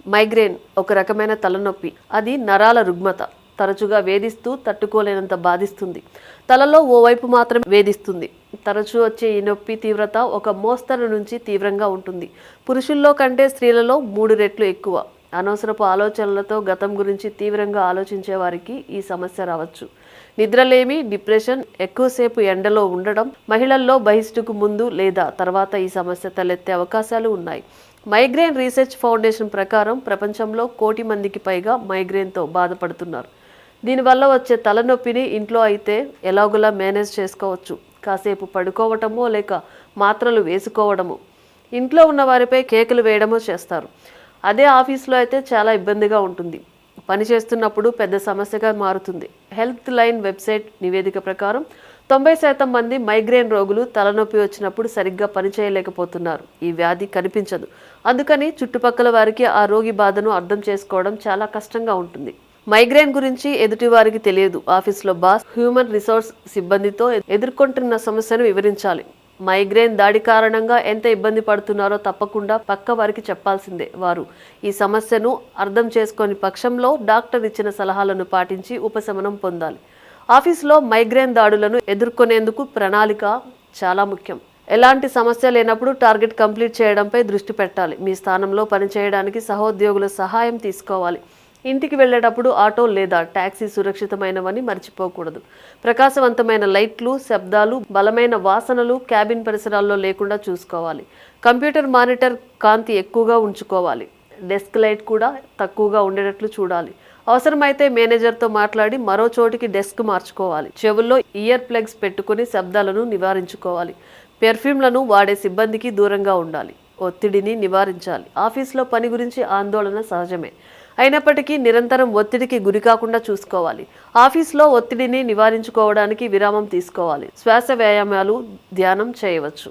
Migraine ఒక రకమైన తలనొప్పి. అది నరాల రుగ్మత. తరచుగా వేధిస్తూ తట్టుకోలేనంత బాధిస్తుంది. తలలో ఓవైపు మాత్రమే వేధిస్తుంది. తరచూ వచ్చే ఈ నొప్పి తీవ్రత ఒక మోస్తరు నుంచి తీవ్రంగా ఉంటుంది. పురుషుల్లో కంటే స్త్రీలలో 3 రెట్లు ఎక్కువ. అనవసరపు ఆలోచనలతో గతం గురించి తీవ్రంగా ఆలోచించే వారికి ఈ సమస్య రావచ్చు. నిద్రలేమి, డిప్రెషన్, ఎక్కువసేపు ఎండలో ఉండడం, మహిళల్లో బహిష్టుకు ముందు లేదా తర్వాత ఈ సమస్య తలెత్తే అవకాశాలు ఉన్నాయి. మైగ్రేన్ రీసెర్చ్ ఫౌండేషన్ ప్రకారం ప్రపంచంలో 1 కోటి మందికి పైగా మైగ్రేన్తో బాధపడుతున్నారు. దీనివల్ల వచ్చే తలనొప్పిని ఇంట్లో అయితే ఎలాగోలా మేనేజ్ చేసుకోవచ్చు. కాసేపు పడుకోవటమో లేక మాత్రలు వేసుకోవడము, ఇంట్లో ఉన్న వారిపై కేకలు వేయడమో చేస్తారు. అదే ఆఫీస్లో అయితే చాలా ఇబ్బందిగా ఉంటుంది. పని చేస్తున్నప్పుడు పెద్ద సమస్యగా మారుతుంది. హెల్త్ లైన్ వెబ్సైట్ నివేదిక ప్రకారం 90% మంది మైగ్రేన్ రోగులు తలనొప్పి వచ్చినప్పుడు సరిగ్గా పనిచేయలేకపోతున్నారు. ఈ వ్యాధి కనిపించదు. అందుకని చుట్టుపక్కల వారికి ఆ రోగి బాధను అర్థం చేసుకోవడం చాలా కష్టంగా ఉంటుంది. మైగ్రేన్ గురించి ఎదుటి వారికి తెలియదు. ఆఫీస్లో బాస్ హ్యూమన్ రిసోర్స్ సిబ్బందితో ఎదుర్కొంటున్న సమస్యను వివరించాలి. మైగ్రేన్ దాడి కారణంగా ఎంత ఇబ్బంది పడుతున్నారో తప్పకుండా పక్క వారికి చెప్పాల్సిందే. వారు ఈ సమస్యను అర్థం చేసుకొని పక్షంలో డాక్టర్ ఇచ్చిన సలహాలను పాటించి ఉపశమనం పొందాలి. ఆఫీస్లో మైగ్రేన్ దాడులను ఎదుర్కొనేందుకు ప్రణాళిక చాలా ముఖ్యం. ఎలాంటి సమస్య లేనప్పుడు టార్గెట్ కంప్లీట్ చేయడంపై దృష్టి పెట్టాలి. మీ స్థానంలో పనిచేయడానికి సహోద్యోగుల సహాయం తీసుకోవాలి. ఇంటికి వెళ్ళేటప్పుడు ఆటో లేదా టాక్సీ సురక్షితమైనవని మర్చిపోకూడదు. ప్రకాశవంతమైన లైట్లు, శబ్దాలు, బలమైన వాసనలు క్యాబిన్ పరిసరాల్లో లేకుండా చూసుకోవాలి. కంప్యూటర్ మానిటర్ కాంతి ఎక్కువగా ఉంచుకోవాలి. డెస్క్ లైట్ కూడా తక్కువగా ఉండేటట్లు చూడాలి. అవసరమైతే మేనేజర్తో మాట్లాడి మరో చోటికి డెస్క్ మార్చుకోవాలి. చెవుల్లో ఇయర్ ప్లగ్స్ పెట్టుకుని శబ్దాలను నివారించుకోవాలి. పెర్ఫ్యూమ్లను వాడే సిబ్బందికి దూరంగా ఉండాలి. ఒత్తిడిని నివారించాలి. ఆఫీస్లో పని గురించి ఆందోళన సహజమే. అయినప్పటికీ నిరంతరం ఒత్తిడికి గురికాకుండా చూసుకోవాలి. ఆఫీస్లో ఒత్తిడిని నివారించుకోవడానికి విరామం తీసుకోవాలి. శ్వాస వ్యాయామాలు, ధ్యానం చేయవచ్చు.